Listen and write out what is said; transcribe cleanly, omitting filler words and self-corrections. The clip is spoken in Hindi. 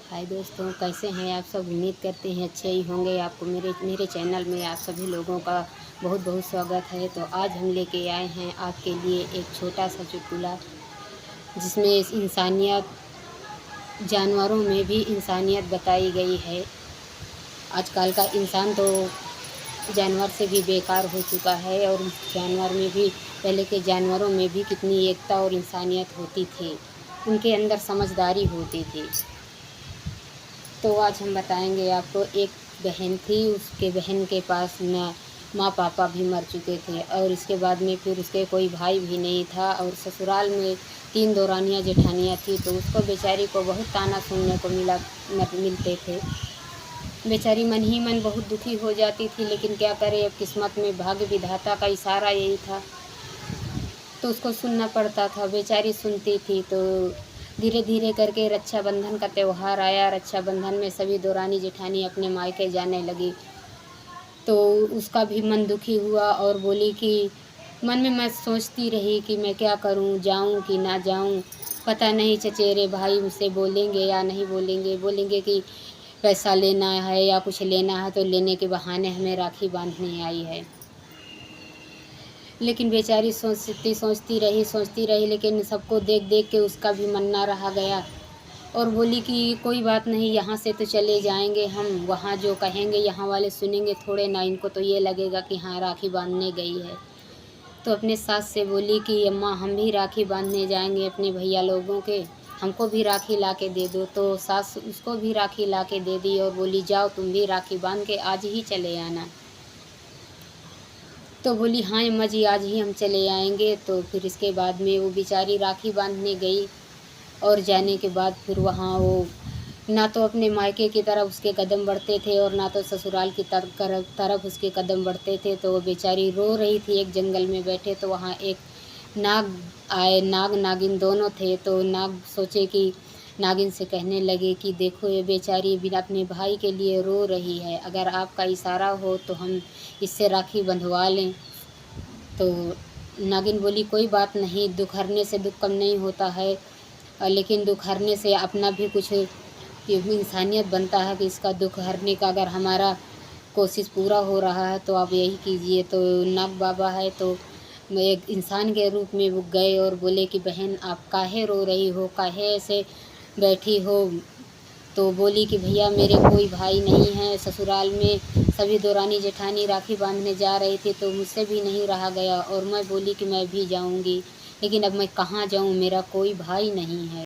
हाय दोस्तों, कैसे हैं आप सब। उम्मीद करते हैं अच्छे ही होंगे। आपको मेरे चैनल में आप सभी लोगों का बहुत बहुत स्वागत है। तो आज हम लेके आए हैं आपके लिए एक छोटा सा चुटकुला, जिसमें इंसानियत, जानवरों में भी इंसानियत बताई गई है। आजकल का इंसान तो जानवर से भी बेकार हो चुका है, और जानवर में भी, पहले के जानवरों में भी कितनी एकता और इंसानियत होती थी, उनके अंदर समझदारी होती थी। तो आज हम बताएंगे आपको। एक बहन थी, उसके बहन के पास न माँ पापा भी मर चुके थे, और इसके बाद में फिर उसके कोई भाई भी नहीं था, और ससुराल में 3 दौरानियाँ जेठानियाँ थी। तो उसको बेचारी को बहुत ताना सुनने को मिलते थे। बेचारी मन ही मन बहुत दुखी हो जाती थी, लेकिन क्या करे, अब किस्मत में भाग्य विधाता का इशारा यही था, तो उसको सुनना पड़ता था। बेचारी सुनती थी। तो धीरे धीरे करके रक्षाबंधन का त्यौहार आया। रक्षाबंधन में सभी दौरानी जेठानी अपने मायके जाने लगी, तो उसका भी मन दुखी हुआ, और बोली कि मन में मैं सोचती रही कि मैं क्या करूं, जाऊं कि ना जाऊं। पता नहीं चचेरे भाई मुझसे बोलेंगे या नहीं बोलेंगे। बोलेंगे कि पैसा लेना है या कुछ लेना है, तो लेने के बहाने हमें राखी बांधने आई है। लेकिन बेचारी सोचती रही, लेकिन सबको देख देख के उसका भी मन ना रहा गया, और बोली कि कोई बात नहीं, यहाँ से तो चले जाएंगे हम, वहाँ जो कहेंगे यहाँ वाले सुनेंगे थोड़े ना, इनको तो ये लगेगा कि हाँ राखी बांधने गई है। तो अपने सास से बोली कि अम्मा, हम भी राखी बांधने जाएंगे अपने भैया लोगों के, हमको भी राखी ला के दे दो। तो सास उसको भी राखी ला के दे दी, और बोली जाओ तुम भी राखी बांध के आज ही चले आना। तो बोली हाँ अम्मा जी, आज ही हम चले आएंगे। तो फिर इसके बाद में वो बेचारी राखी बांधने गई, और जाने के बाद फिर वहाँ वो ना तो अपने मायके की तरफ उसके कदम बढ़ते थे, और ना तो ससुराल की तरफ उसके कदम बढ़ते थे। तो वो बेचारी रो रही थी। एक जंगल में बैठे तो वहाँ एक नाग आए, नाग नागिन दोनों थे। तो नाग सोचे कि नागिन से कहने लगे कि देखो, ये बेचारी बिना अपने भाई के लिए रो रही है, अगर आपका इशारा हो तो हम इससे राखी बंधवा लें। तो नागिन बोली कोई बात नहीं, दुख हरने से दुख कम नहीं होता है, लेकिन दुख हरने से अपना भी कुछ इंसानियत बनता है कि इसका दुख हरने का अगर हमारा कोशिश पूरा हो रहा है तो आप यही कीजिए। तो नाग बाबा है, तो एक इंसान के रूप में वो गए और बोले कि बहन, आप काहे रो रही हो, काहे ऐसे बैठी हो। तो बोली कि भैया, मेरे कोई भाई नहीं है, ससुराल में सभी दौरानी जेठानी राखी बांधने जा रही थी, तो मुझसे भी नहीं रहा गया, और मैं बोली कि मैं भी जाऊंगी, लेकिन अब मैं कहाँ जाऊं, मेरा कोई भाई नहीं है।